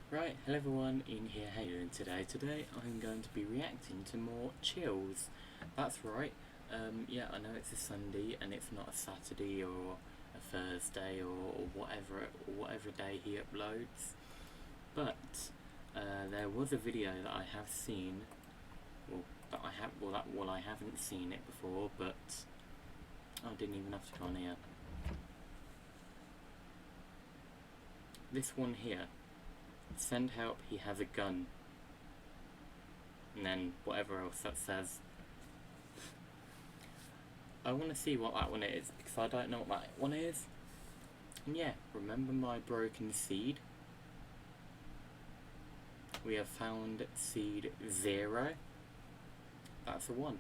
Right, hello everyone, Ian here, how you doing today? Today I'm going to be reacting to more chills. That's right, yeah, I know it's a Sunday and it's not a Saturday or a Thursday or whatever day he uploads. But there was a video that I have seen, I haven't seen it before, but I didn't even have to go on here. This one here. Send help, he has a gun. And then whatever else that says. I want to see what that one is, because I don't know what that one is. And yeah, remember my broken seed? We have found seed 0. That's a 1.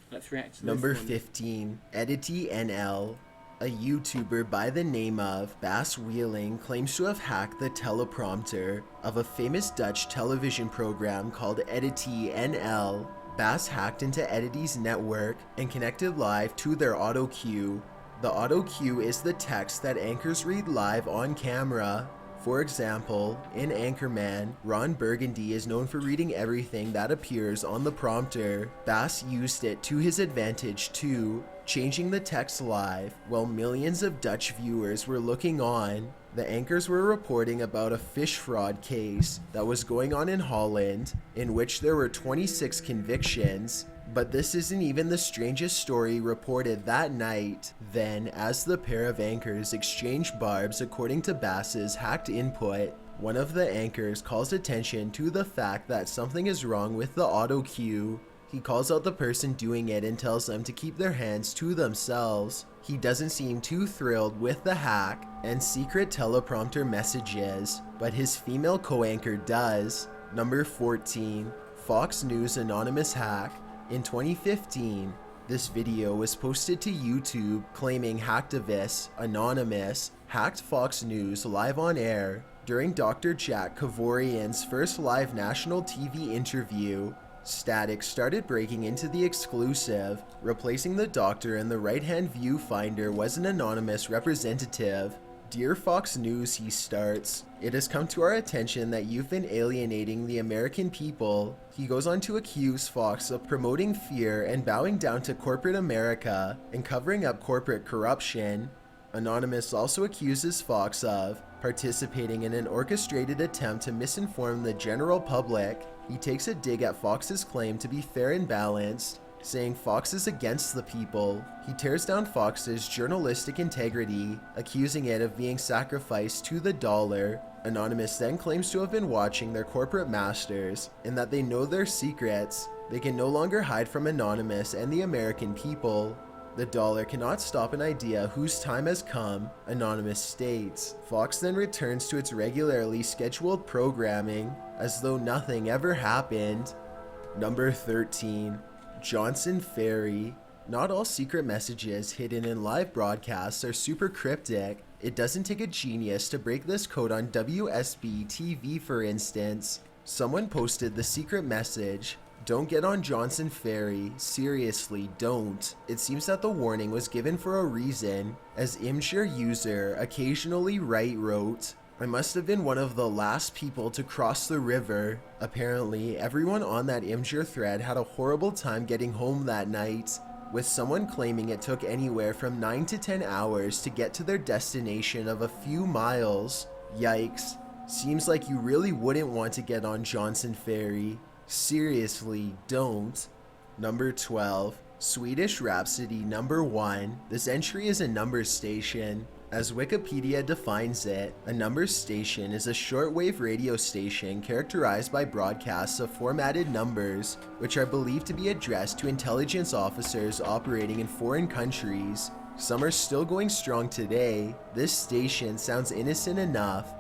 Let's react to Number this one. 15, Edity NL. A YouTuber by the name of Bass Wheeling claims to have hacked the teleprompter of a famous Dutch television program called Edity NL. Bass hacked into Edity's network and connected live to their auto cue. The auto cue is the text that anchors read live on camera. For example, in Anchorman, Ron Burgundy is known for reading everything that appears on the prompter. Bass used it to his advantage too, changing the text live while millions of Dutch viewers were looking on. The anchors were reporting about a fish fraud case that was going on in Holland, in which there were 26 convictions. But this isn't even the strangest story reported that night. Then, as the pair of anchors exchange barbs according to Bass's hacked input, one of the anchors calls attention to the fact that something is wrong with the auto cue. He calls out the person doing it and tells them to keep their hands to themselves. He doesn't seem too thrilled with the hack and secret teleprompter messages, but his female co-anchor does. Number 14, Fox News anonymous hack. In 2015, this video was posted to YouTube claiming hacktivists Anonymous hacked Fox News live on air during Dr. Jack Kavorian's first live national TV interview. Static started breaking into the exclusive. Replacing the doctor in the right-hand viewfinder was an anonymous representative. Dear Fox News, he starts, it has come to our attention that you've been alienating the American people. He goes on to accuse Fox of promoting fear and bowing down to corporate America and covering up corporate corruption. Anonymous also accuses Fox of participating in an orchestrated attempt to misinform the general public. He takes a dig at Fox's claim to be fair and balanced, saying Fox is against the people. He tears down Fox's journalistic integrity, accusing it of being sacrificed to the dollar. Anonymous then claims to have been watching their corporate masters and that they know their secrets. They can no longer hide from Anonymous and the American people. The dollar cannot stop an idea whose time has come, Anonymous states. Fox then returns to its regularly scheduled programming as though nothing ever happened. Number 13. Johnson Ferry. Not all secret messages hidden in live broadcasts are super cryptic. It doesn't take a genius to break this code on WSB TV, for instance. Someone posted the secret message, "Don't get on Johnson Ferry, seriously don't." It seems that the warning was given for a reason, as Imgur user occasionally wrote, I must have been one of the last people to cross the river. Apparently, everyone on that Imgur thread had a horrible time getting home that night, with someone claiming it took anywhere from 9 to 10 hours to get to their destination of a few miles. Yikes. Seems like you really wouldn't want to get on Johnson Ferry. Seriously, don't. Number 12. Swedish Rhapsody number 1. This entry is a number station. As Wikipedia defines it, a number station is a shortwave radio station characterized by broadcasts of formatted numbers, which are believed to be addressed to intelligence officers operating in foreign countries. Some are still going strong today. This station sounds innocent enough.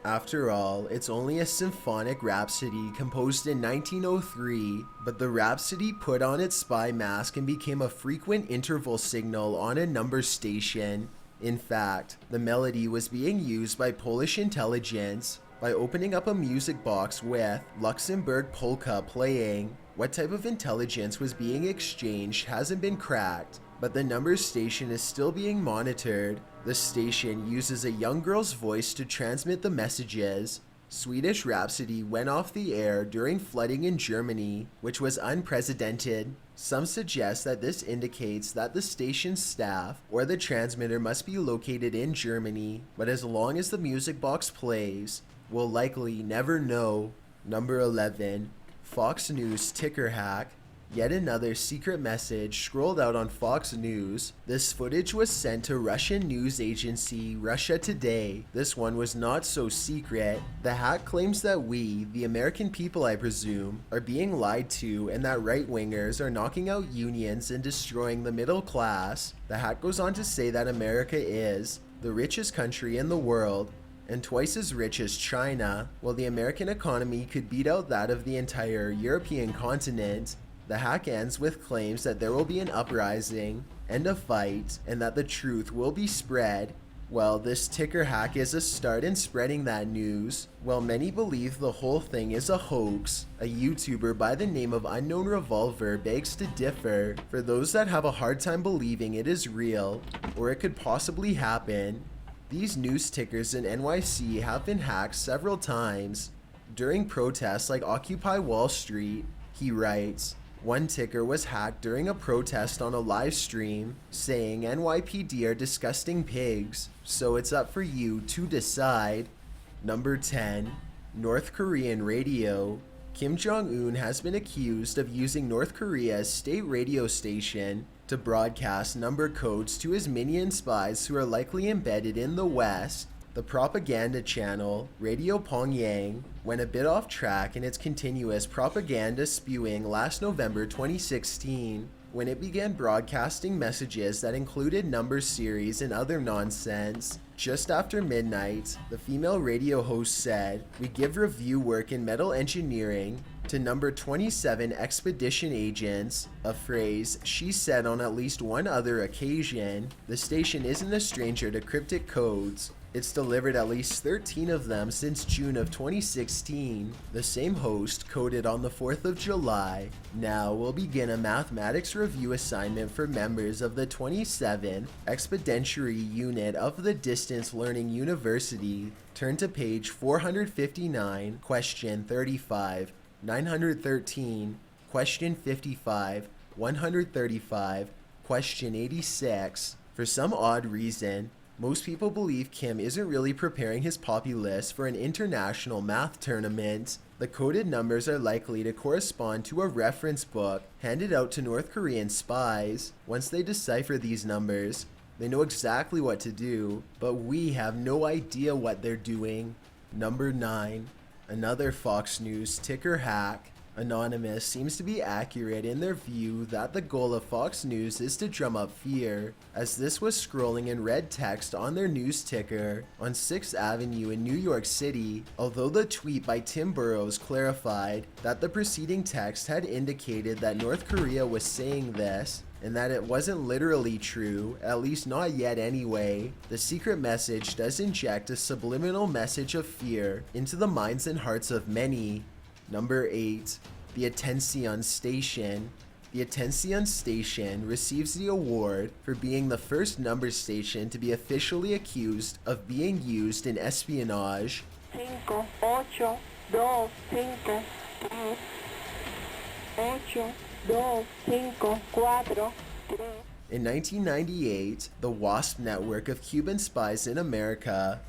After all, it's only a symphonic rhapsody composed in 1903, but the rhapsody put on its spy mask and became a frequent interval signal on a number station. In fact, the melody was being used by Polish intelligence. by opening up a music box with Luxembourg polka playing. What type of intelligence was being exchanged hasn't been cracked, but the number station is still being monitored. The station uses a young girl's voice to transmit the messages. Swedish Rhapsody went off the air during flooding in Germany, which was unprecedented. Some suggest that this indicates that the station's staff or the transmitter must be located in Germany, but as long as the music box plays, we'll likely never know. Number 11. Fox News ticker hack. Yet another secret message scrolled out on Fox News. This footage was sent to Russian news agency Russia Today. This one was not so secret. The hack claims that we, the American people I presume, are being lied to and that right-wingers are knocking out unions and destroying the middle class. The hack goes on to say that America is the richest country in the world and twice as rich as China, while the American economy could beat out that of the entire European continent. The hack ends with claims that there will be an uprising and a fight and that the truth will be spread. Well, this ticker hack is a start in spreading that news. While many believe the whole thing is a hoax, a YouTuber by the name of Unknown Revolver begs to differ. For those that have a hard time believing it is real or it could possibly happen, these news tickers in NYC have been hacked several times. During protests like Occupy Wall Street, he writes, one ticker was hacked during a protest on a live stream, saying NYPD are disgusting pigs, so it's up for you to decide. Number 10. North Korean radio. Kim Jong-un has been accused of using North Korea's state radio station to broadcast number codes to his minion spies who are likely embedded in the West. The propaganda channel, Radio Pyongyang, went a bit off track in its continuous propaganda spewing last November 2016, when it began broadcasting messages that included number series and other nonsense. Just after midnight, the female radio host said, "We give review work in metal engineering to number 27 expedition agents," a phrase she said on at least one other occasion. The station isn't a stranger to cryptic codes. It's delivered at least 13 of them since June of 2016. The same host coded on the 4th of July. Now we'll begin a mathematics review assignment for members of the 27 Expeditionary Unit of the Distance Learning University. Turn to page 459, question 35, 913, question 55, 135, question 86. For some odd reason, most people believe Kim isn't really preparing his populace for an international math tournament. The coded numbers are likely to correspond to a reference book handed out to North Korean spies. Once they decipher these numbers, they know exactly what to do, but we have no idea what they're doing. Number 9. Another Fox News ticker hack. Anonymous seems to be accurate in their view that the goal of Fox News is to drum up fear, as this was scrolling in red text on their news ticker on 6th Avenue in New York City, although the tweet by Tim Burrows clarified that the preceding text had indicated that North Korea was saying this, and that it wasn't literally true, at least not yet anyway. The secret message does inject a subliminal message of fear into the minds and hearts of many. Number 8. The Attention Station. The Attention Station receives the award for being the first number station to be officially accused of being used in espionage. 5, 8, 2, 5, 3, 8, 2, 5, 4, 3. In 1998, the WASP network of Cuban spies in America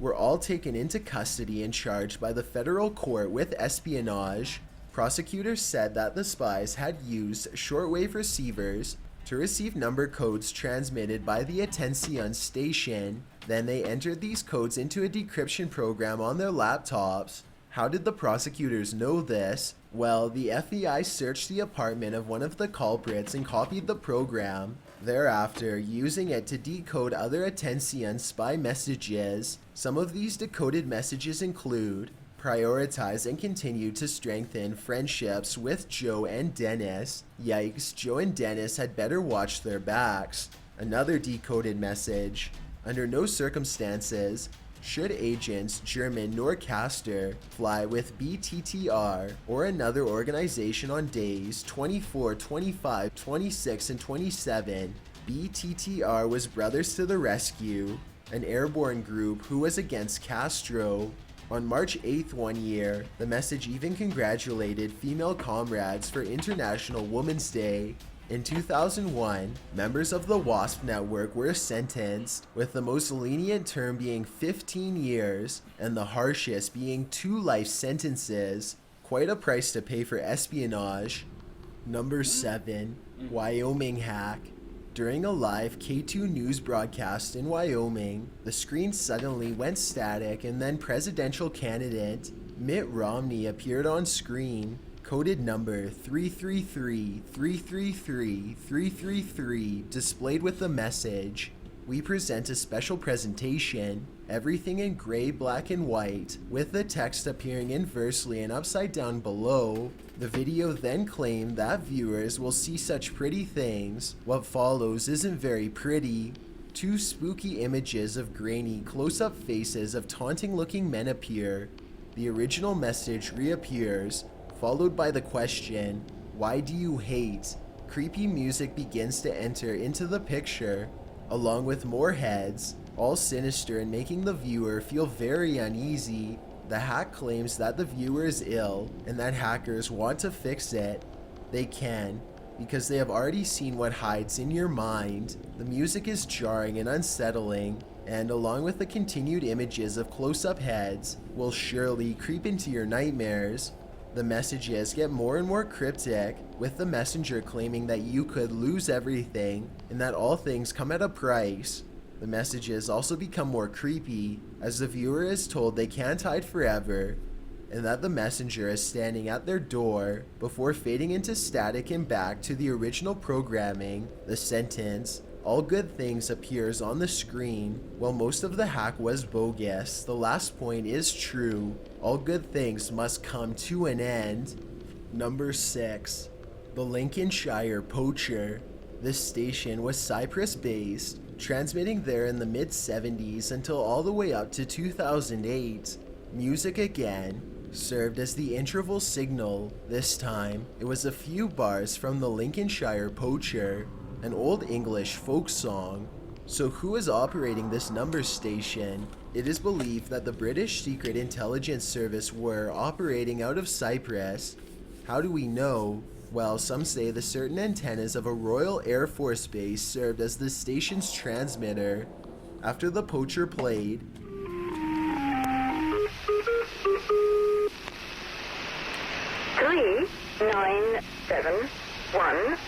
were all taken into custody and charged by the federal court with espionage. Prosecutors said that the spies had used shortwave receivers to receive number codes transmitted by the Attention Station. Then they entered these codes into a decryption program on their laptops. How did the prosecutors know this? Well, the FBI searched the apartment of one of the culprits and copied the program, thereafter using it to decode other Attention spy messages. Some of these decoded messages include: prioritize and continue to strengthen friendships with Joe and Dennis. Yikes, Joe and Dennis had better watch their backs. Another decoded message: under no circumstances Should agents German nor Castor fly with BTTR or another organization on days 24, 25, 26, and 27, BTTR was Brothers to the Rescue, an airborne group who was against Castro. On March 8th one year, the message even congratulated female comrades for International Women's Day. In 2001, members of the WASP network were sentenced, with the most lenient term being 15 years and the harshest being 2 life sentences. Quite a price to pay for espionage. Number 7. Wyoming hack. During a live K2 news broadcast in Wyoming, the screen suddenly went static and then presidential candidate Mitt Romney appeared on screen. Coded number 333-333-333 displayed with the message, "We present a special presentation, everything in gray, black, and white, with the text appearing inversely and upside down below." The video then claimed that viewers will see such pretty things. What follows isn't very pretty. 2 spooky images of grainy, close-up faces of taunting-looking men appear. The original message reappears, followed by the question, "Why do you hate?" Creepy music begins to enter into the picture, along with more heads, all sinister and making the viewer feel very uneasy. The hack claims that the viewer is ill and that hackers want to fix it. They can, because they have already seen what hides in your mind. The music is jarring and unsettling, and along with the continued images of close-up heads, will surely creep into your nightmares. The messages get more and more cryptic, with the messenger claiming that you could lose everything and that all things come at a price. The messages also become more creepy, as the viewer is told they can't hide forever, and that the messenger is standing at their door, before fading into static and back to the original programming. The sentence, "All good things," appears on the screen. While most of the hack was bogus, the last point is true. All good things must come to an end. Number 6. The Lincolnshire Poacher. This station was Cyprus-based, transmitting there in the mid-70s until all the way up to 2008. Music again served as the interval signal. This time, it was a few bars from the Lincolnshire Poacher, an old English folk song. So who is operating this number station? It is believed that the British Secret Intelligence Service were operating out of Cyprus. How do we know? Well, some say the certain antennas of a Royal Air Force base served as the station's transmitter. After the poacher played, 39715.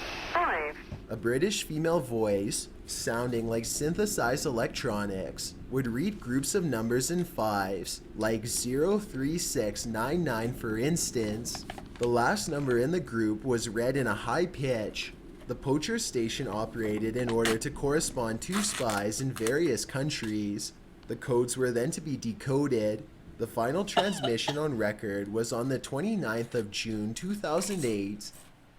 a British female voice, sounding like synthesized electronics, would read groups of numbers in fives, like 03699 for instance. The last number in the group was read in a high pitch. The poacher station operated in order to correspond to spies in various countries. The codes were then to be decoded. The final transmission on record was on the 29th of June 2008.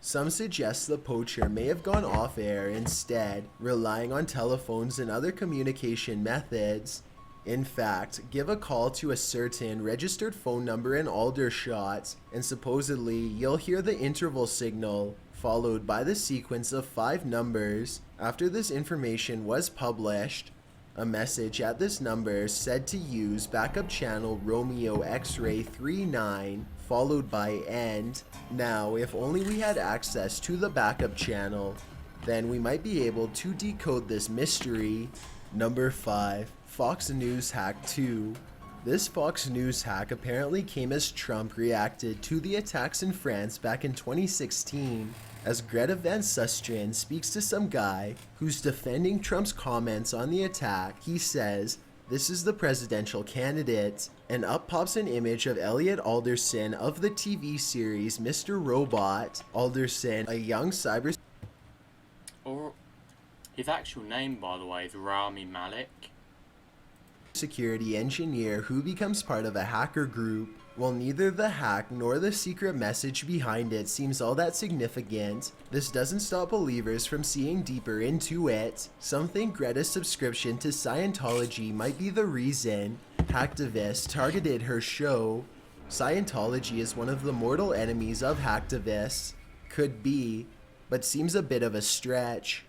Some suggest the poacher may have gone off air instead, relying on telephones and other communication methods. In fact, give a call to a certain registered phone number in Aldershot, and supposedly you'll hear the interval signal, followed by the sequence of 5 numbers. After this information was published, a message at this number said to use backup channel Romeo X-ray 39, followed by end. Now, if only we had access to the backup channel, then we might be able to decode this mystery. Number 5. Fox News Hack 2. This Fox News hack apparently came as Trump reacted to the attacks in France back in 2016, as Greta Van Susteren speaks to some guy who's defending Trump's comments on the attack. He says, "This is the presidential candidate," and up pops an image of Elliot Alderson of the TV series Mr. Robot. Alderson, a young cyber... Or his actual name, by the way, is Rami Malek. security engineer who becomes part of a hacker group. While neither the hack nor the secret message behind it seems all that significant, this doesn't stop believers from seeing deeper into it. Some think Greta's subscription to Scientology might be the reason. Hacktivists targeted her show. Scientology is one of the mortal enemies of hacktivists. Could be, but seems a bit of a stretch.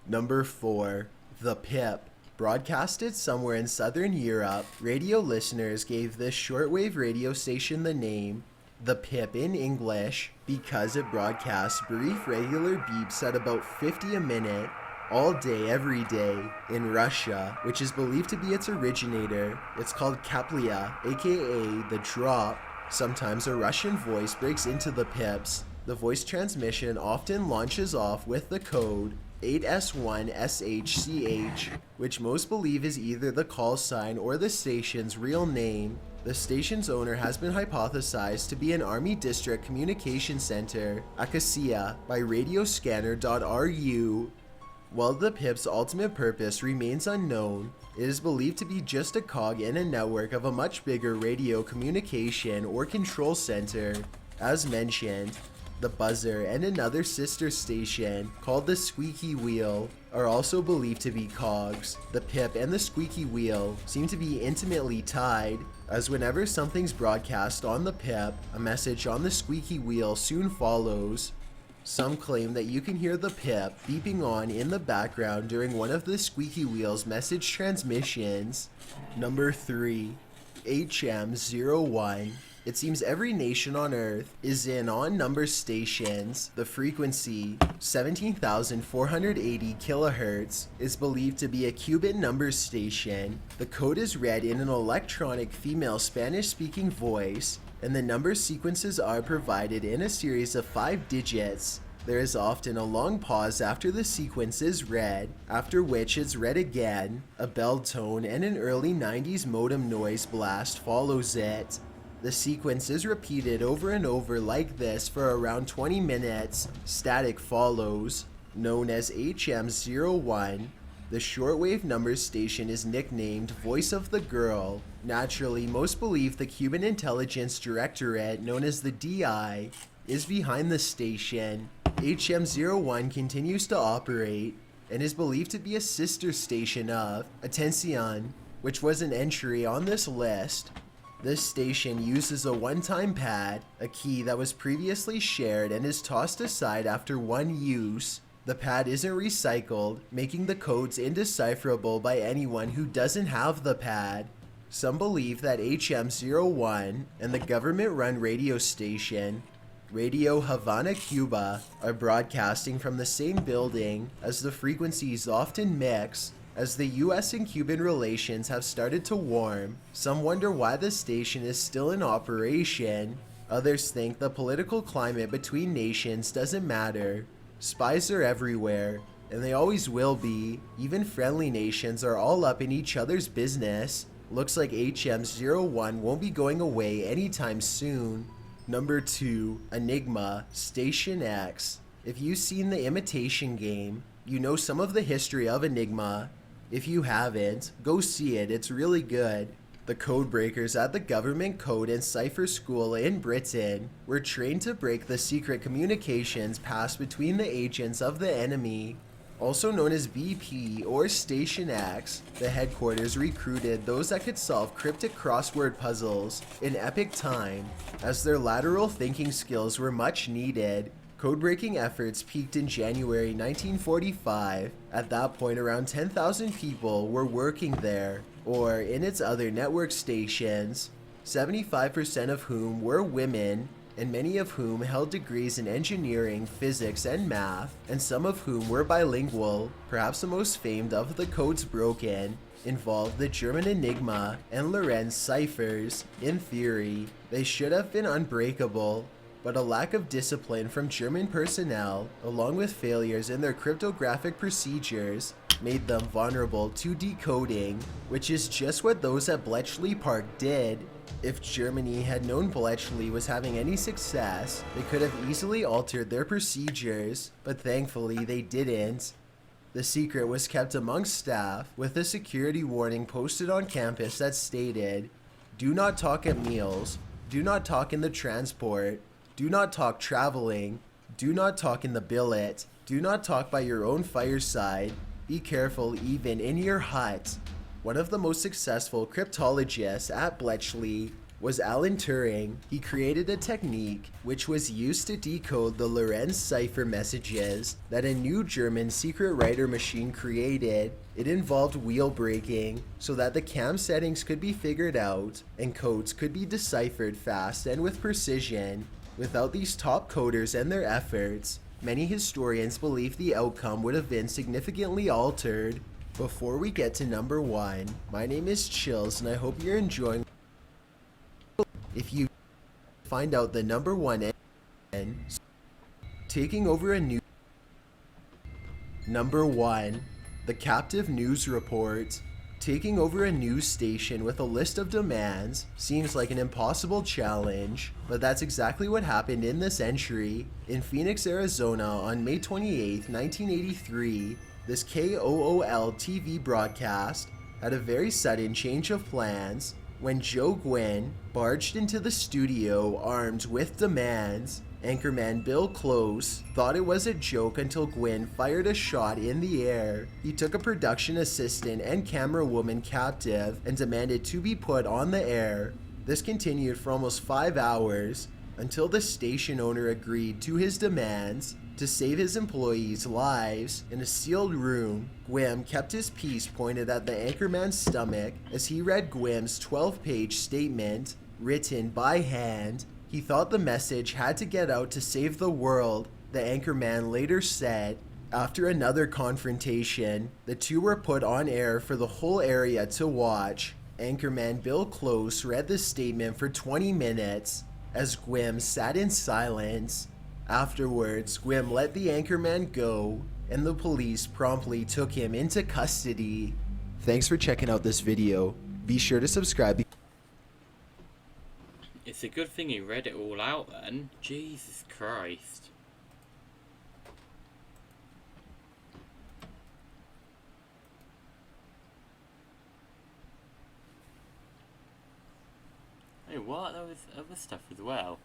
Number 4. The Pip. Broadcasted somewhere in southern Europe, radio listeners gave this shortwave radio station the name The Pip in English because it broadcasts brief regular beeps at about 50 a minute, all day, every day. In Russia, which is believed to be its originator, it's called Kaplia, aka the drop. Sometimes a Russian voice breaks into the pips. The voice transmission often launches off with the code 8S1SHCH, which most believe is either the call sign or the station's real name. The station's owner has been hypothesized to be an Army District Communication Center, Acacia, by radioscanner.ru. While the PIP's ultimate purpose remains unknown, it is believed to be just a cog in a network of a much bigger radio communication or control center. As mentioned, the buzzer and another sister station called the squeaky wheel are also believed to be cogs. The pip and the squeaky wheel seem to be intimately tied, as whenever something's broadcast on the pip, a message on the squeaky wheel soon follows. Some claim that you can hear the pip beeping on in the background during one of the squeaky wheel's message transmissions. Number 3. HM01. It seems every nation on Earth is in on number stations. The frequency, 17,480 kilohertz, is believed to be a Cuban number station. The code is read in an electronic female Spanish-speaking voice, and the number sequences are provided in a series of 5 digits. There is often a long pause after the sequence is read, after which it's read again. A bell tone and an early 90s modem noise blast follows it. The sequence is repeated over and over like this for around 20 minutes. Static follows. Known as HM01, the shortwave number station is nicknamed Voice of the Girl. Naturally, most believe the Cuban Intelligence Directorate, known as the DI, is behind the station. HM01 continues to operate and is believed to be a sister station of Atención, which was an entry on this list. This station uses a one-time pad, a key that was previously shared and is tossed aside after one use. The pad isn't recycled, making the codes indecipherable by anyone who doesn't have the pad. Some believe that HM01 and the government-run radio station, Radio Havana, Cuba, are broadcasting from the same building, as the frequencies often mix. As the US and Cuban relations have started to warm, some wonder why the station is still in operation. Others think the political climate between nations doesn't matter. Spies are everywhere, and they always will be. Even friendly nations are all up in each other's business. Looks like HM01 won't be going away anytime soon. Number 2. Enigma, Station X. If you've seen The Imitation Game, you know some of the history of Enigma. If you haven't, go see it, it's really good. The codebreakers at the Government Code and Cipher School in Britain were trained to break the secret communications passed between the agents of the enemy. Also known as BP or Station X, the headquarters recruited those that could solve cryptic crossword puzzles in epic time, as their lateral thinking skills were much needed. Code-breaking efforts peaked in January 1945. At that point, around 10,000 people were working there, or in its other network stations, 75% of whom were women, and many of whom held degrees in engineering, physics, and math, and some of whom were bilingual. Perhaps the most famed of the codes broken involved the German Enigma and Lorenz ciphers. In theory, they should have been unbreakable, but a lack of discipline from German personnel, along with failures in their cryptographic procedures, made them vulnerable to decoding, which is just what those at Bletchley Park did. If Germany had known Bletchley was having any success, they could have easily altered their procedures, but thankfully they didn't. The secret was kept amongst staff, with a security warning posted on campus that stated, "Do not talk at meals, do not talk in the transport, do not talk traveling, do not talk in the billet, do not talk by your own fireside, be careful even in your hut." One of the most successful cryptologists at Bletchley was Alan Turing. He created a technique which was used to decode the Lorenz cipher messages that a new German secret writer machine created. It involved wheel breaking so that the cam settings could be figured out and codes could be deciphered fast and with precision. Without these top coders and their efforts, many historians believe the outcome would have been significantly altered. Before we get to number 1, my name is Chills and I hope you're enjoying. If you find out the number 1 and taking over a new number 1, the captive news report. Taking over a news station with a list of demands seems like an impossible challenge, but that's exactly what happened in this entry. In Phoenix, Arizona on May 28, 1983, this KOOL TV broadcast had a very sudden change of plans when Joe Gwynn barged into the studio armed with demands. Anchorman Bill Close thought it was a joke until Gwynn fired a shot in the air. He took a production assistant and camera woman captive and demanded to be put on the air. This continued for almost 5 hours until the station owner agreed to his demands. To save his employees' lives, in a sealed room, Gwynn kept his piece pointed at the anchorman's stomach as he read Gwynn's 12-page statement, written by hand. He thought the message had to get out to save the world, the anchorman later said. After another confrontation, the two were put on air for the whole area to watch. Anchorman Bill Close read the statement for 20 minutes as Gwynn sat in silence. Afterwards, Gwynn let the anchorman go, and the police promptly took him into custody. Thanks for checking out this video. Be sure to subscribe. It's a good thing he read it all out then. Jesus Christ. Hey, what? There was other stuff as well.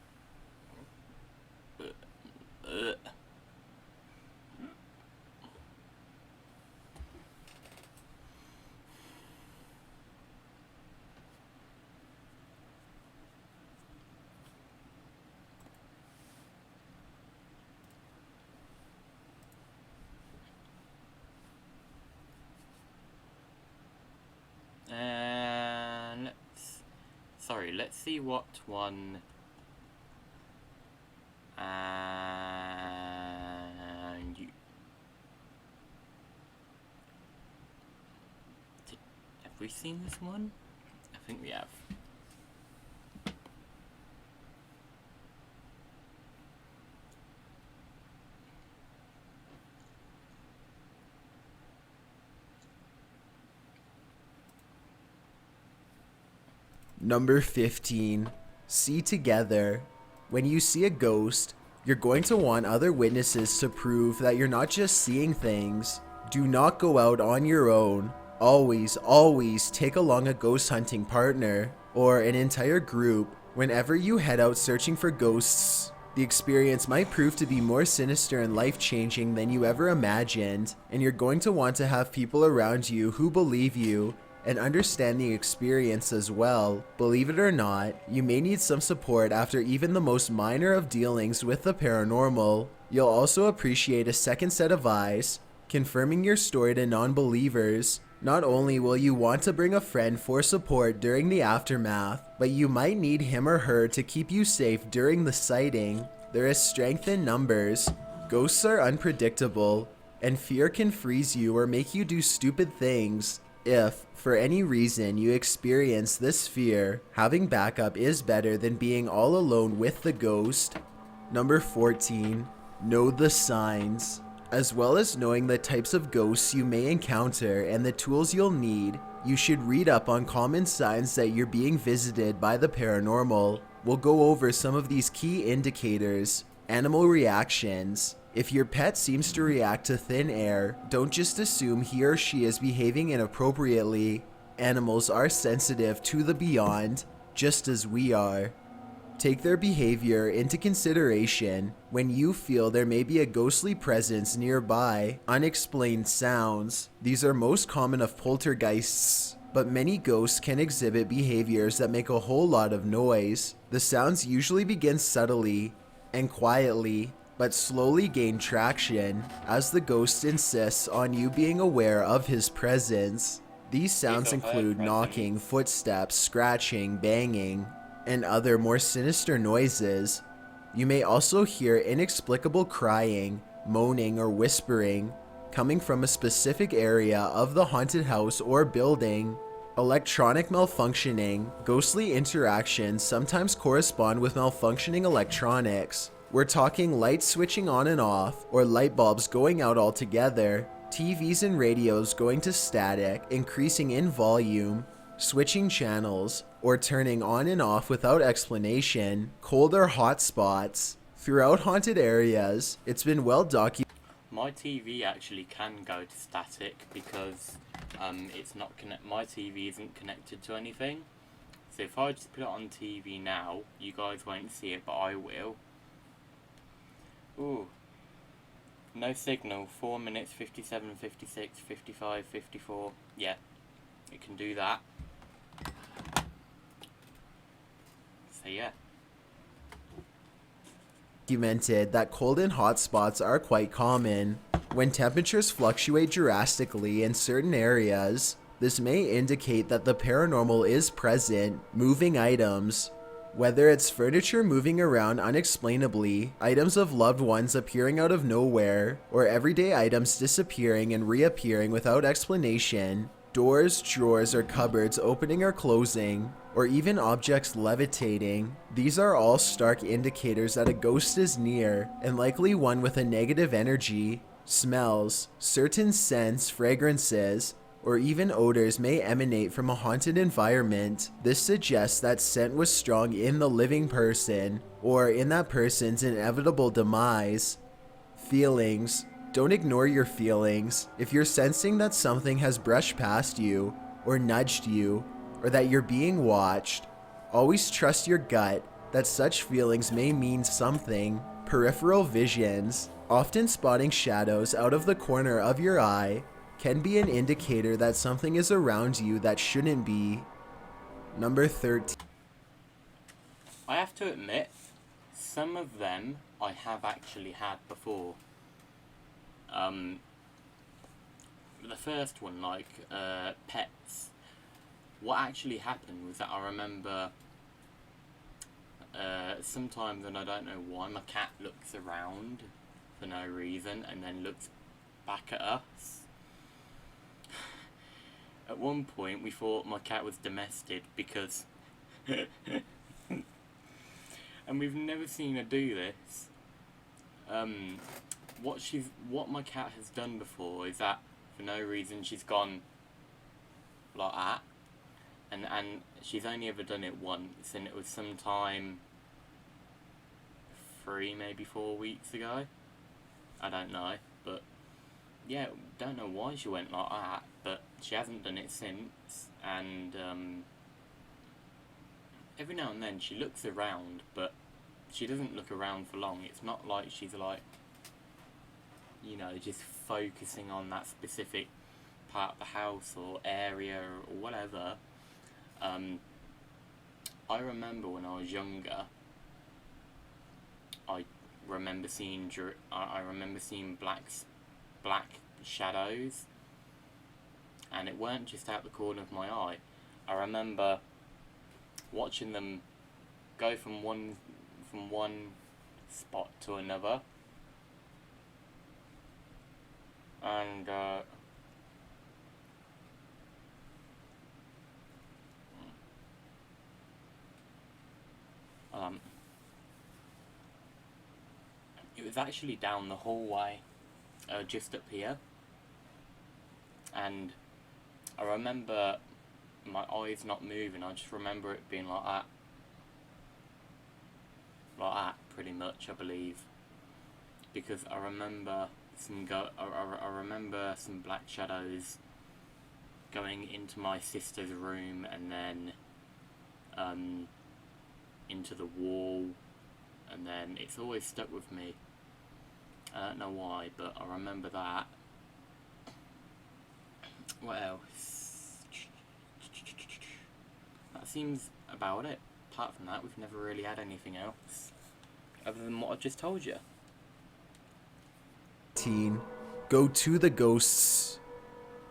And let's see what one. And you. Have we seen this one? I think we have. Number 15. See together. When you see a ghost, you're going to want other witnesses to prove that you're not just seeing things. Do not go out on your own. Always take along a ghost hunting partner or an entire group whenever you head out searching for ghosts. The experience might prove to be more sinister and life-changing than you ever imagined, and you're going to want to have people around you who believe you and understand the experience as well. Believe it or not, you may need some support after even the most minor of dealings with the paranormal. You'll also appreciate a second set of eyes, confirming your story to non-believers. Not only will you want to bring a friend for support during the aftermath, but you might need him or her to keep you safe during the sighting. There is strength in numbers. Ghosts are unpredictable, and fear can freeze you or make you do stupid things. If, for any reason, you experience this fear, having backup is better than being all alone with the ghost. Number 14. Know the signs. As well as knowing the types of ghosts you may encounter and the tools you'll need, you should read up on common signs that you're being visited by the paranormal. We'll go over some of these key indicators. Animal reactions. If your pet seems to react to thin air, don't just assume he or she is behaving inappropriately. Animals are sensitive to the beyond, just as we are. Take their behavior into consideration when you feel there may be a ghostly presence nearby. Unexplained sounds. These are most common of poltergeists. But many ghosts can exhibit behaviors that make a whole lot of noise. The sounds usually begin subtly and quietly, but slowly gain traction as the ghost insists on you being aware of his presence. These sounds His or her include knocking, presence. footsteps, scratching, banging, and other more sinister noises. You may also hear inexplicable crying, moaning, or whispering coming from a specific area of the haunted house or building. Electronic malfunctioning. Ghostly interactions sometimes correspond with malfunctioning electronics. We're talking lights switching on and off, or light bulbs going out altogether, TVs and radios going to static, increasing in volume, switching channels, or turning on and off without explanation, cold or hot spots. Throughout haunted areas, it's been well documented. My TV actually can go to static because it's not my TV isn't connected to anything. So if I just put it on TV now, you guys won't see it, but I will. Ooh. No signal. 4 minutes, 57, 56, 55, 54. Yeah, it can do that. So yeah. Documented that cold and hot spots are quite common. When temperatures fluctuate drastically in certain areas, this may indicate that the paranormal is present. Moving items. Whether it's furniture moving around unexplainably, items of loved ones appearing out of nowhere, or everyday items disappearing and reappearing without explanation, doors, drawers, or cupboards opening or closing, or even objects levitating. These are all stark indicators that a ghost is near, and likely one with a negative energy. Smells. Certain scents, fragrances, or even odors may emanate from a haunted environment. This suggests that scent was strong in the living person, or in that person's inevitable demise. Feelings. Don't ignore your feelings. If you're sensing that something has brushed past you, or nudged you, or that you're being watched, always trust your gut that such feelings may mean something. Peripheral visions. Often spotting shadows out of the corner of your eye can be an indicator that something is around you that shouldn't be. Number 13. I have to admit, some of them I have actually had before. The first one, like pets. What actually happened was that I remember sometimes, and I don't know why, my cat looks around for no reason and then looks back at us. At one point we thought my cat was domestic because and we've never seen her do this. What my cat has done before is that for no reason she's gone like that, and she's only ever done it once, and it was sometime 3, maybe 4 weeks ago. I don't know, but yeah, don't know why she went like that, but she hasn't done it since. And every now and then she looks around, but she doesn't look around for long. It's not like she's like, you know, just focusing on that specific part of the house or area or whatever. I remember when I was younger, I remember seeing black shadows, and it weren't just out the corner of my eye. I remember watching them go from one spot to another, and it was actually down the hallway, just up here, and I remember my eyes not moving. I just remember it being like that, pretty much, I believe, because I remember I remember some black shadows going into my sister's room and then into the wall, and then it's always stuck with me. I don't know why, but I remember that. What else? that seems about it. Apart from that, we've never really had anything else other than what I've just told you. Go to the ghosts.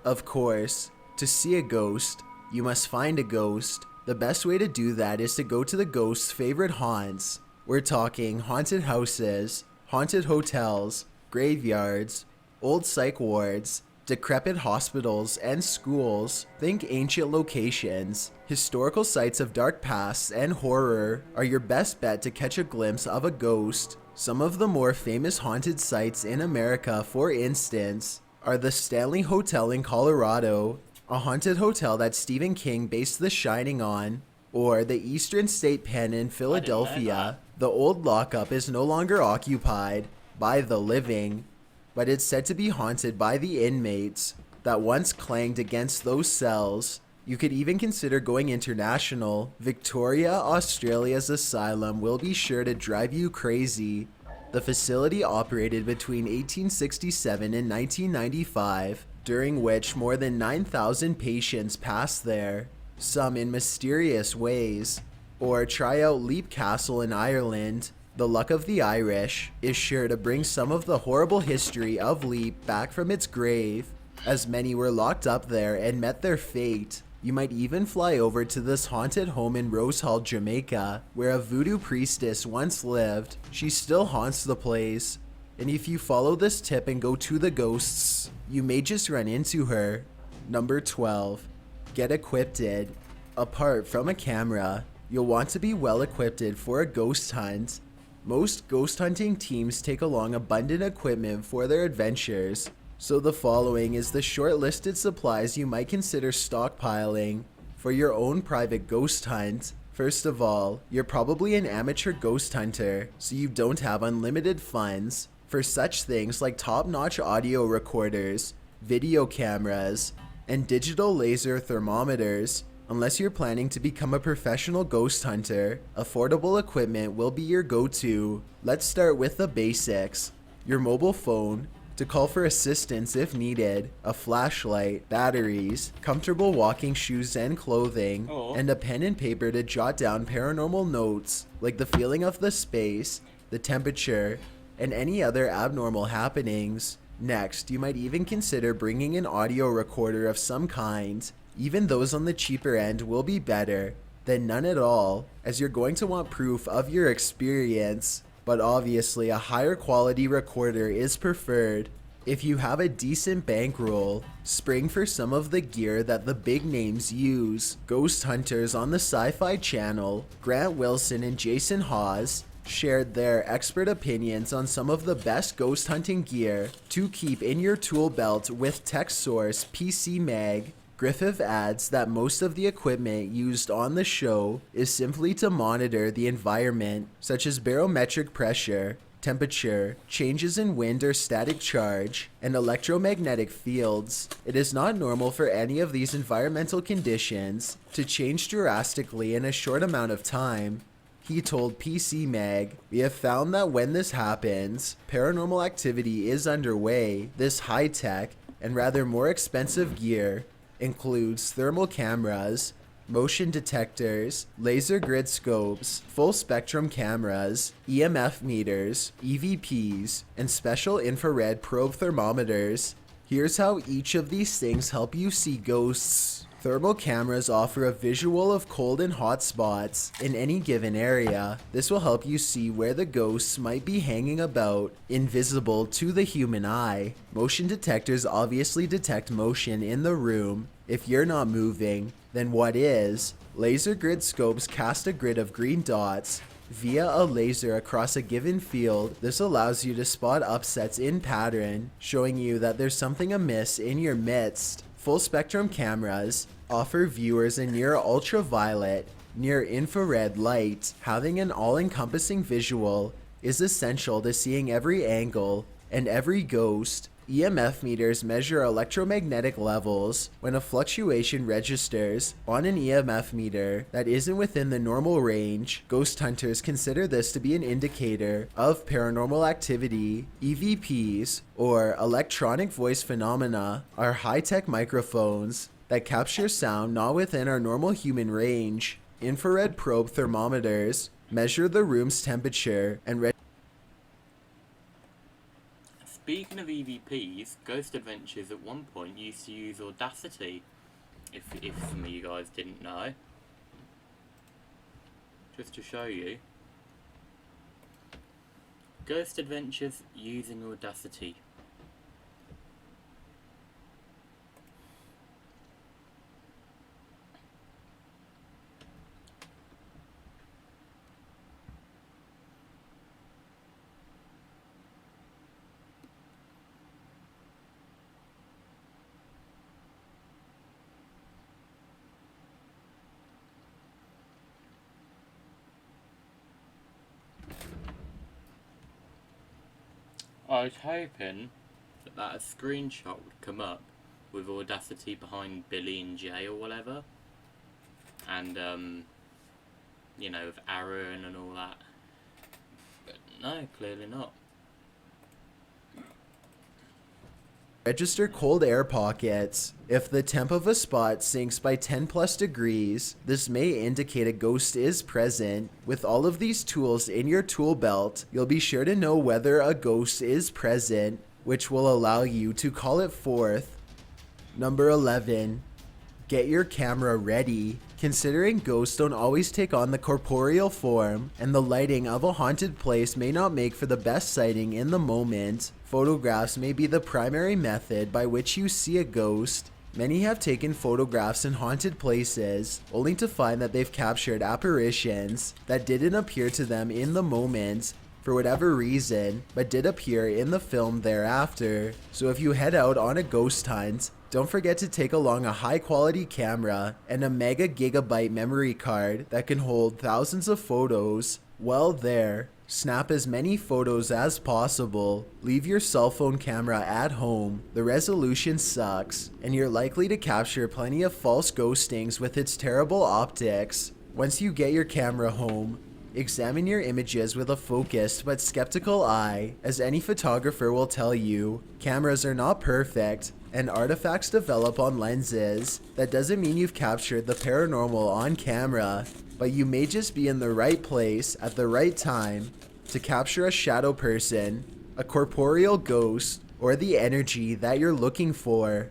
Of course, to see a ghost, you must find a ghost. The best way to do that is to go to the ghost's favorite haunts. We're talking haunted houses, haunted hotels, graveyards, old psych wards, decrepit hospitals and schools. Think ancient locations. Historical sites of dark pasts and horror are your best bet to catch a glimpse of a ghost. Some of the more famous haunted sites in America, for instance, are the Stanley Hotel in Colorado, a haunted hotel that Stephen King based The Shining on, or the Eastern State Pen in Philadelphia. The old lockup is no longer occupied by the living, but it's said to be haunted by the inmates that once clanged against those cells. You could even consider going international. Victoria, Australia's asylum will be sure to drive you crazy. The facility operated between 1867 and 1995, during which more than 9,000 patients passed there, some in mysterious ways. Or try out Leap Castle in Ireland. The luck of the Irish is sure to bring some of the horrible history of Leap back from its grave, as many were locked up there and met their fate. You might even fly over to this haunted home in Rose Hall, Jamaica, where a voodoo priestess once lived. She still haunts the place, and if you follow this tip and go to the ghosts, you may just run into her. Number 12. Get equipped. Apart from a camera, you'll want to be well equipped for a ghost hunt. Most ghost hunting teams take along abundant equipment for their adventures, so the following is the short-listed supplies you might consider stockpiling for your own private ghost hunt. First of all, you're probably an amateur ghost hunter, so you don't have unlimited funds for such things like top-notch audio recorders, video cameras, and digital laser thermometers. Unless you're planning to become a professional ghost hunter, affordable equipment will be your go-to. Let's start with the basics. Your mobile phone to call for assistance if needed, a flashlight, batteries, comfortable walking shoes and clothing, and a pen and paper to jot down paranormal notes like the feeling of the space, the temperature, and any other abnormal happenings. Next, you might even consider bringing an audio recorder of some kind. Even those on the cheaper end will be better than none at all, as you're going to want proof of your experience. But obviously a higher quality recorder is preferred. If you have a decent bankroll, spring for some of the gear that the big names use. Ghost hunters on the Sci-Fi Channel, Grant Wilson and Jason Hawes, shared their expert opinions on some of the best ghost hunting gear to keep in your tool belt with tech source PC Mag. Griffith adds that most of the equipment used on the show is simply to monitor the environment, such as barometric pressure, temperature, changes in wind or static charge, and electromagnetic fields. It is not normal for any of these environmental conditions to change drastically in a short amount of time. He told PC Mag, "We have found that when this happens, paranormal activity is underway. This high-tech and rather more expensive gear includes thermal cameras, motion detectors, laser grid scopes, full spectrum cameras, EMF meters, EVPs, and special infrared probe thermometers. Here's how each of these things help you see ghosts. Thermal cameras offer a visual of cold and hot spots in any given area. This will help you see where the ghosts might be hanging about, invisible to the human eye. Motion detectors obviously detect motion in the room. If you're not moving, then what is? Laser grid scopes cast a grid of green dots via a laser across a given field. This allows you to spot upsets in pattern, showing you that there's something amiss in your midst. Full spectrum cameras offer viewers a near ultraviolet, near infrared light. Having an all-encompassing visual is essential to seeing every angle and every ghost. EMF meters measure electromagnetic levels. When a fluctuation registers on an EMF meter that isn't within the normal range, ghost hunters consider this to be an indicator of paranormal activity. EVPs, or electronic voice phenomena, are high-tech microphones that capture sound not within our normal human range. Infrared probe thermometers measure the room's temperature and Speaking of EVPs, Ghost Adventures at one point used to use Audacity, if some of you guys didn't know. Just to show you. Ghost Adventures using Audacity. I was hoping that a screenshot would come up with Audacity behind Billy and Jay or whatever, and you know, with Aaron and all that, but no, clearly not. register cold air pockets. If the temp of a spot sinks by 10+ degrees, this may indicate a ghost is present. With all of these tools in your tool belt, you'll be sure to know whether a ghost is present, which will allow you to call it forth. Number 11. Get your camera ready. Considering ghosts don't always take on the corporeal form, and the lighting of a haunted place may not make for the best sighting in the moment, photographs may be the primary method by which you see a ghost. Many have taken photographs in haunted places, only to find that they've captured apparitions that didn't appear to them in the moment, for whatever reason, but did appear in the film thereafter. So if you head out on a ghost hunt, don't forget to take along a high quality camera and a mega gigabyte memory card that can hold thousands of photos. While there, snap as many photos as possible. Leave your cell phone camera at home. The resolution sucks, and you're likely to capture plenty of false ghostings with its terrible optics. Once you get your camera home, examine your images with a focused but skeptical eye. As any photographer will tell you, cameras are not perfect, and artifacts develop on lenses. That doesn't mean you've captured the paranormal on camera, but you may just be in the right place at the right time to capture a shadow person, a corporeal ghost, or the energy that you're looking for.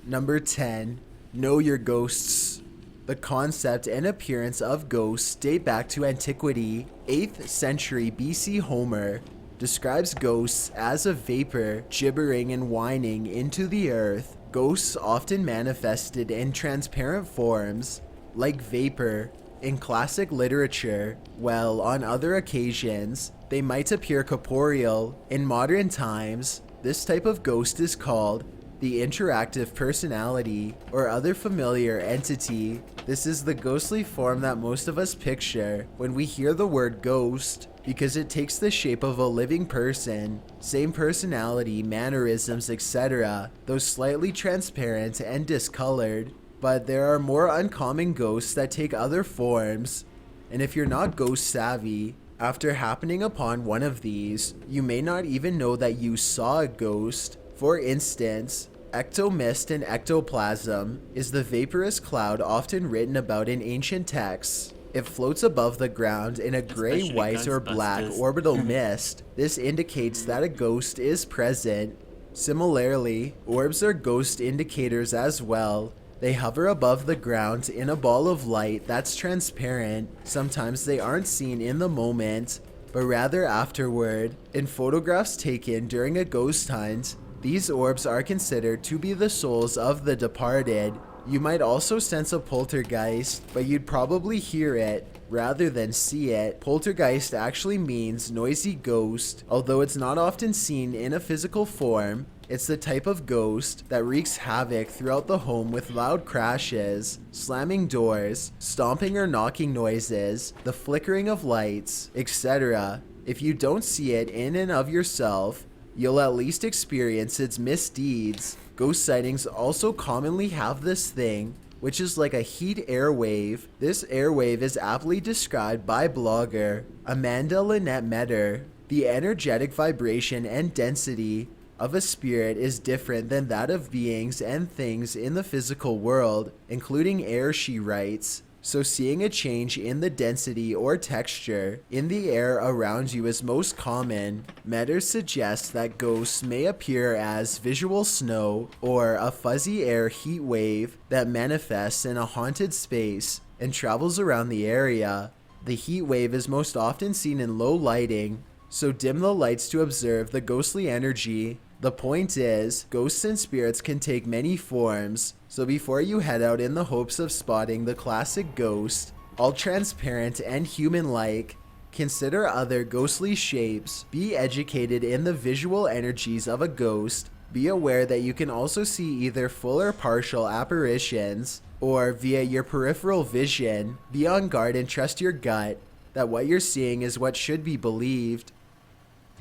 Number 10. Know your ghosts. The concept and appearance of ghosts date back to antiquity. 8th century BC Homer describes ghosts as a vapor gibbering and whining into the earth. Ghosts often manifested in transparent forms, like vapor, in classic literature, while on other occasions, they might appear corporeal. In modern times, this type of ghost is called the interactive personality or other familiar entity. This is the ghostly form that most of us picture when we hear the word ghost, because it takes the shape of a living person, same personality, mannerisms, etc., though slightly transparent and discolored. But there are more uncommon ghosts that take other forms, and if you're not ghost savvy, after happening upon one of these, you may not even know that you saw a ghost. For instance, ectomist and ectoplasm is the vaporous cloud often written about in ancient texts. It floats above the ground in a gray, Especially white, or black Ghostbusters. orbital mist. This indicates that a ghost is present. Similarly, orbs are ghost indicators as well. They hover above the ground in a ball of light that's transparent. Sometimes they aren't seen in the moment, but rather afterward. In photographs taken during a ghost hunt, these orbs are considered to be the souls of the departed. You might also sense a poltergeist, but you'd probably hear it rather than see it. Poltergeist actually means noisy ghost, although it's not often seen in a physical form. It's the type of ghost that wreaks havoc throughout the home with loud crashes, slamming doors, stomping or knocking noises, the flickering of lights, etc. If you don't see it in and of yourself, you'll at least experience its misdeeds. Ghost sightings also commonly have this thing, which is like a heat airwave. This airwave is aptly described by blogger Amanda Lynette Metter. The energetic vibration and density of a spirit is different than that of beings and things in the physical world, including air, she writes. So seeing a change in the density or texture in the air around you is most common. Metters suggest that ghosts may appear as visual snow or a fuzzy air heat wave that manifests in a haunted space and travels around the area. The heat wave is most often seen in low lighting, so dim the lights to observe the ghostly energy. The point is, ghosts and spirits can take many forms, so before you head out in the hopes of spotting the classic ghost, all transparent and human-like, consider other ghostly shapes, be educated in the visual energies of a ghost, be aware that you can also see either full or partial apparitions, or via your peripheral vision, be on guard and trust your gut that what you're seeing is what should be believed.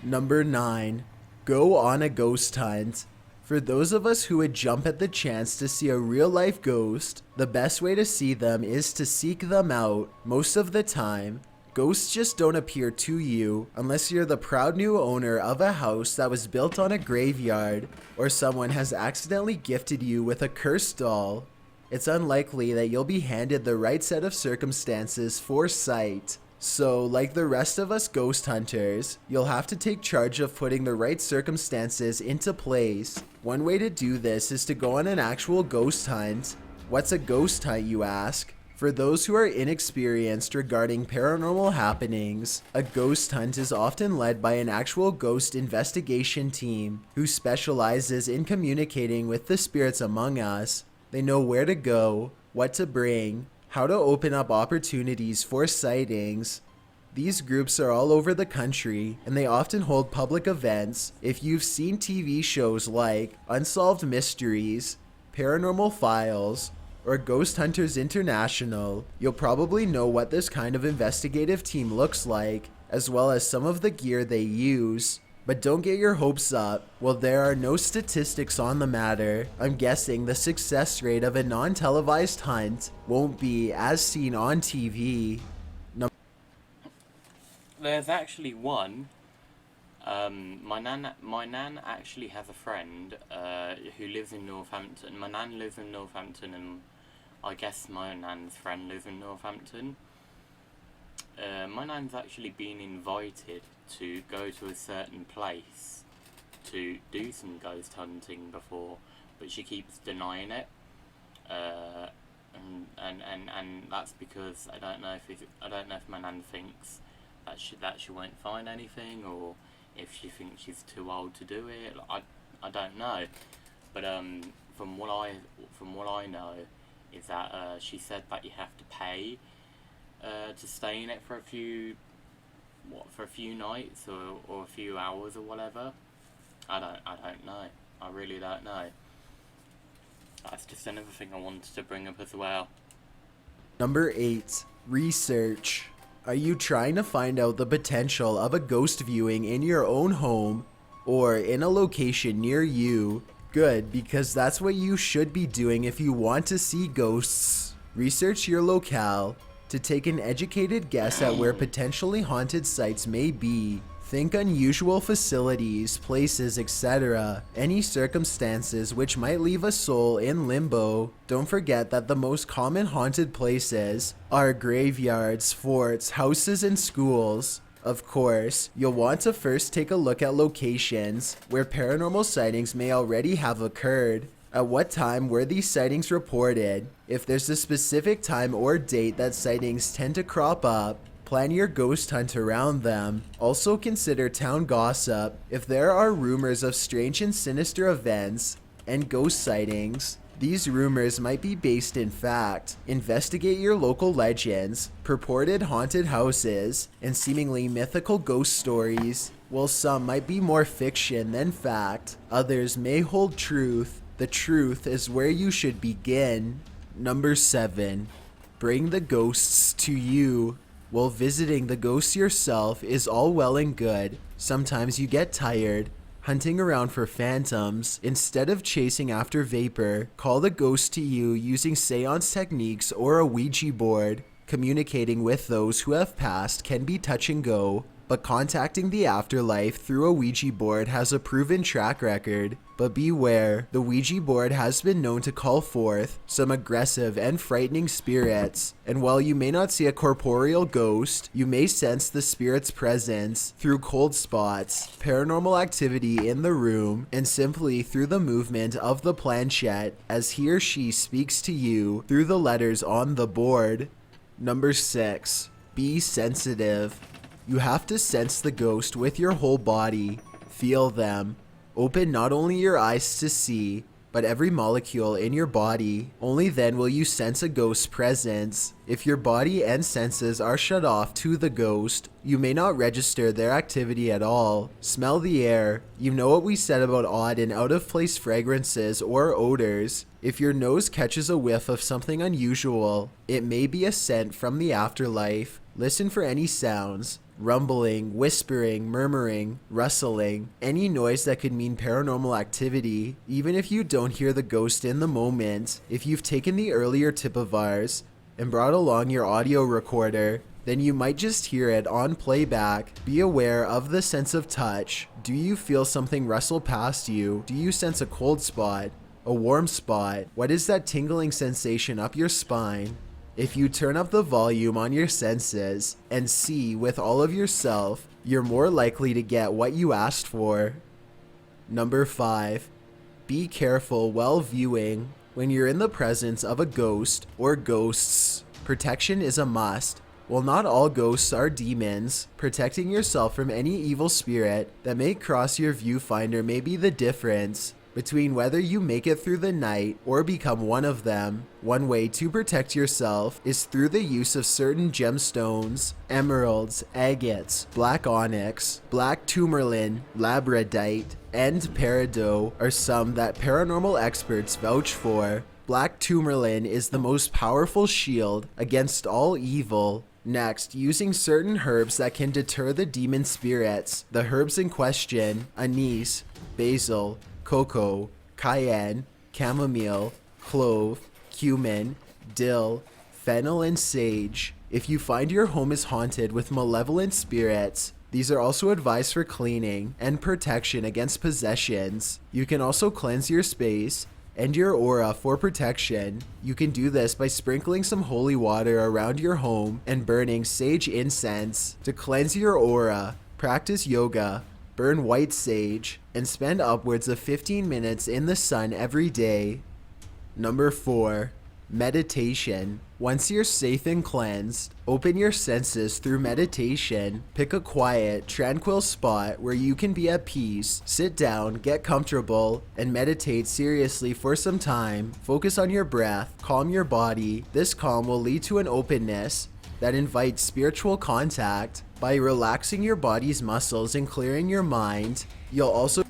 Number 9. Go on a ghost hunt. For those of us who would jump at the chance to see a real-life ghost, the best way to see them is to seek them out. Most of the time, ghosts just don't appear to you unless you're the proud new owner of a house that was built on a graveyard, or someone has accidentally gifted you with a cursed doll. It's unlikely that you'll be handed the right set of circumstances for sight. So, like the rest of us ghost hunters, you'll have to take charge of putting the right circumstances into place. One way to do this is to go on an actual ghost hunt. What's a ghost hunt, you ask? For those who are inexperienced regarding paranormal happenings, a ghost hunt is often led by an actual ghost investigation team who specializes in communicating with the spirits among us. They know where to go, what to bring, how to open up opportunities for sightings. These groups are all over the country, and they often hold public events. If you've seen TV shows like Unsolved Mysteries, Paranormal Files, or Ghost Hunters International, you'll probably know what this kind of investigative team looks like, as well as some of the gear they use. But don't get your hopes up. While there are no statistics on the matter, I'm guessing the success rate of a non-televised hunt won't be as seen on TV. There's actually one. My nan actually has a friend who lives in Northampton. My nan lives in Northampton, and I guess my nan's friend lives in Northampton. My nan's actually been invited to go to a certain place to do some ghost hunting before, but she keeps denying it. And that's because I don't know if my nan thinks that she won't find anything, or if she thinks she's too old to do it. I don't know, but from what I know is that she said that you have to pay to stay in it for a few nights or a few hours or whatever. I don't know. I really don't know. That's just another thing I wanted to bring up as well. Number 8. Research. Are you trying to find out the potential of a ghost viewing in your own home or in a location near you? Good, because that's what you should be doing if you want to see ghosts. Research your locale to take an educated guess at where potentially haunted sites may be. Think unusual facilities, places, etc. Any circumstances which might leave a soul in limbo. Don't forget that the most common haunted places are graveyards, forts, houses, and schools. Of course, you'll want to first take a look at locations where paranormal sightings may already have occurred. At what time were these sightings reported? If there's a specific time or date that sightings tend to crop up, plan your ghost hunt around them. Also consider town gossip. If there are rumors of strange and sinister events and ghost sightings, these rumors might be based in fact. Investigate your local legends, purported haunted houses, and seemingly mythical ghost stories. While some might be more fiction than fact, others may hold truth. The truth is where you should begin. Number 7. Bring the ghosts to you. While visiting the ghosts yourself is all well and good, sometimes you get tired hunting around for phantoms. Instead of chasing after vapor, call the ghost to you using seance techniques or a Ouija board. Communicating with those who have passed can be touch and go. but contacting the afterlife through a Ouija board has a proven track record. But beware, the Ouija board has been known to call forth some aggressive and frightening spirits, and while you may not see a corporeal ghost, you may sense the spirit's presence through cold spots, paranormal activity in the room, and simply through the movement of the planchette as he or she speaks to you through the letters on the board. Number 6. Be sensitive. You have to sense the ghost with your whole body. Feel them. Open not only your eyes to see, but every molecule in your body. Only then will you sense a ghost's presence. If your body and senses are shut off to the ghost, you may not register their activity at all. Smell the air. You know what we said about odd and out of place fragrances or odors. If your nose catches a whiff of something unusual, it may be a scent from the afterlife. Listen for any sounds. Rumbling, whispering, murmuring, rustling, any noise that could mean paranormal activity. Even if you don't hear the ghost in the moment, if you've taken the earlier tip of ours and brought along your audio recorder, then you might just hear it on playback. Be aware of the sense of touch. Do you feel something rustle past you? Do you sense a cold spot? A warm spot? What is that tingling sensation up your spine? If you turn up the volume on your senses and see with all of yourself, you're more likely to get what you asked for. Number 5. Be careful while viewing. When you're in the presence of a ghost or ghosts, protection is a must. While not all ghosts are demons, protecting yourself from any evil spirit that may cross your viewfinder may be the difference between whether you make it through the night or become one of them. One way to protect yourself is through the use of certain gemstones. Emeralds, agates, black onyx, black tourmaline, labradite, and peridot are some that paranormal experts vouch for. Black tourmaline is the most powerful shield against all evil. Next, using certain herbs that can deter the demon spirits. The herbs in question: anise, basil, cocoa, cayenne, chamomile, clove, cumin, dill, fennel, and sage. If you find your home is haunted with malevolent spirits, these are also advised for cleaning and protection against possessions. You can also cleanse your space and your aura for protection. You can do this by sprinkling some holy water around your home and burning sage incense to cleanse your aura. Practice yoga, burn white sage, and spend upwards of 15 minutes in the sun every day. Number 4. Meditation. Once you're safe and cleansed, open your senses through meditation. Pick a quiet, tranquil spot where you can be at peace. Sit down, get comfortable, and meditate seriously for some time. Focus on your breath, calm your body. This calm will lead to an openness that invites spiritual contact. By relaxing your body's muscles and clearing your mind, you'll also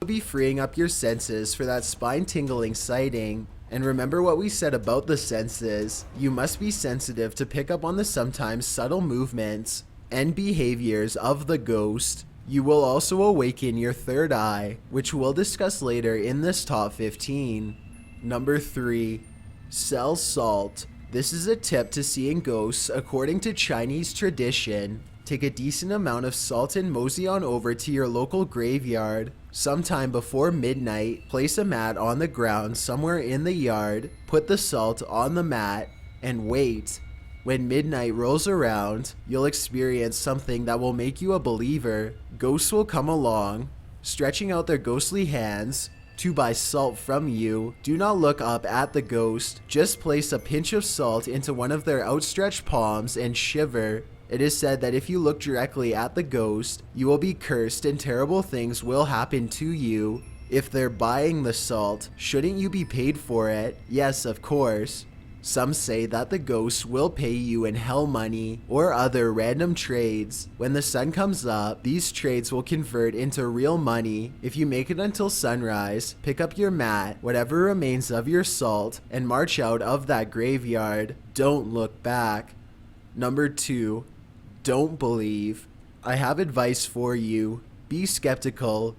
be freeing up your senses for that spine-tingling sighting. And remember what we said about the senses. You must be sensitive to pick up on the sometimes subtle movements and behaviors of the ghost. You will also awaken your third eye, which we'll discuss later in this top 15. Number 3. Sell salt. This is a tip to seeing ghosts according to Chinese tradition. Take a decent amount of salt and mosey on over to your local graveyard. Sometime before midnight, place a mat on the ground somewhere in the yard, put the salt on the mat, and wait. When midnight rolls around, you'll experience something that will make you a believer. Ghosts will come along, stretching out their ghostly hands to buy salt from you. Do not look up at the ghost. Just place a pinch of salt into one of their outstretched palms and shiver. It is said that if you look directly at the ghost, you will be cursed and terrible things will happen to you. If they're buying the salt, shouldn't you be paid for it? Yes, of course. Some say that the ghosts will pay you in hell money or other random trades. When the sun comes up, these trades will convert into real money. If you make it until sunrise, pick up your mat, whatever remains of your salt, and march out of that graveyard. Don't look back. Number 2. Don't believe. I have advice for you. Be skeptical.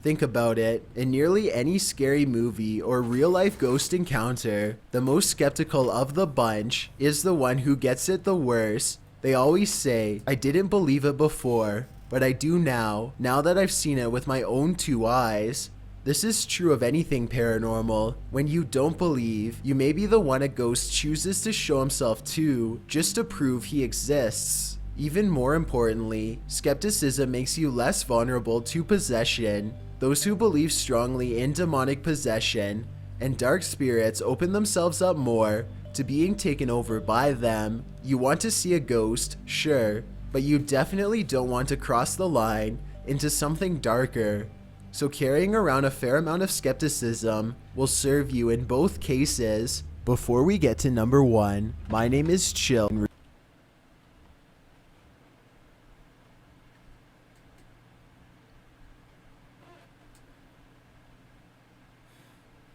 Think about it, in nearly any scary movie or real-life ghost encounter, the most skeptical of the bunch is the one who gets it the worst. They always say, "I didn't believe it before, but I do now that I've seen it with my own 2 eyes." This is true of anything paranormal. When you don't believe, you may be the one a ghost chooses to show himself to, just to prove he exists. Even more importantly, skepticism makes you less vulnerable to possession. Those who believe strongly in demonic possession and dark spirits open themselves up more to being taken over by them. You want to see a ghost, sure, but you definitely don't want to cross the line into something darker. So carrying around a fair amount of skepticism will serve you in both cases. Before we get to number 1, my name is Chill.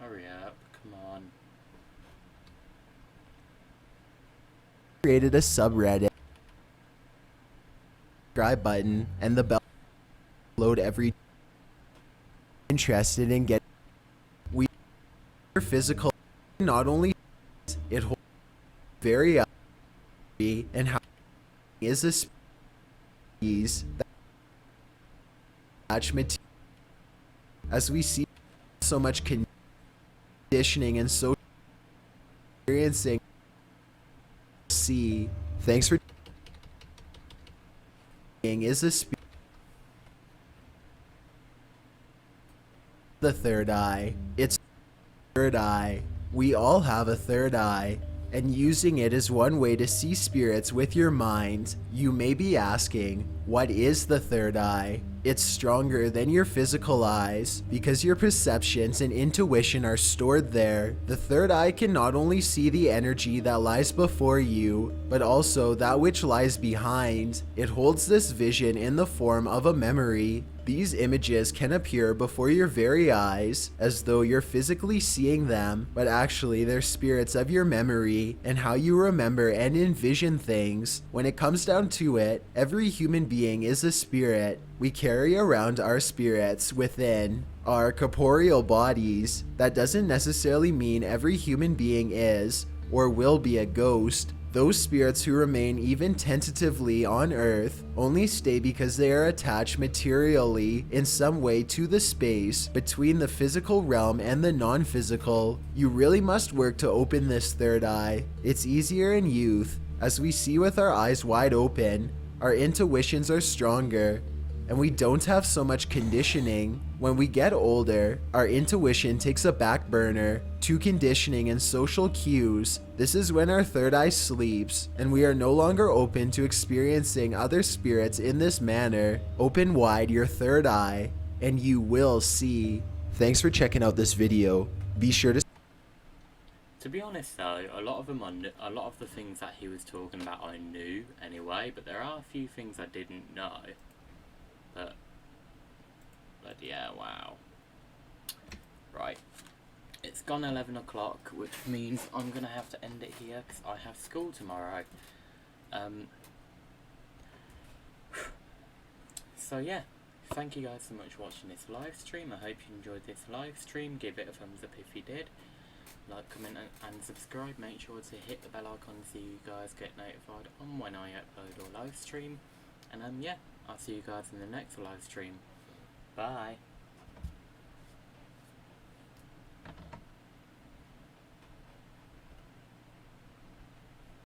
Hurry up, come on. Created a subreddit, subscribe button, and the bell load every interested in getting we physical. Not only it holds very and how is a species that attachment as we see so much conditioning and social experiencing. See, thanks for is a the third eye. It's third eye. We all have a third eye, and using it is one way to see spirits with your mind. You may be asking, what is the third eye? It's stronger than your physical eyes because your perceptions and intuition are stored there. The third eye can not only see the energy that lies before you, but also that which lies behind. It holds this vision in the form of a memory. These images can appear before your very eyes as though you're physically seeing them, but actually they're spirits of your memory and how you remember and envision things. When it comes down to it, every human being is a spirit. We carry around our spirits within our corporeal bodies. That doesn't necessarily mean every human being is or will be a ghost. Those spirits who remain even tentatively on Earth only stay because they are attached materially in some way to the space between the physical realm and the non-physical. You really must work to open this third eye. It's easier in youth. As we see with our eyes wide open, our intuitions are stronger, and we don't have so much conditioning. When we get older, our intuition takes a back burner to conditioning and social cues. This is when our third eye sleeps, and we are no longer open to experiencing other spirits in this manner. Open wide your third eye, and you will see. Thanks for checking out this video. Be sure To be honest though, a lot of the things that he was talking about I knew anyway, but there are a few things I didn't know. But yeah, wow. Right. It's gone 11 o'clock, which means I'm going to have to end it here because I have school tomorrow. So yeah, thank you guys so much for watching this live stream. I hope you enjoyed this live stream. Give it a thumbs up if you did. Like, comment and subscribe. Make sure to hit the bell icon so you guys get notified on when I upload or live stream. And yeah, I'll see you guys in the next live stream. Bye.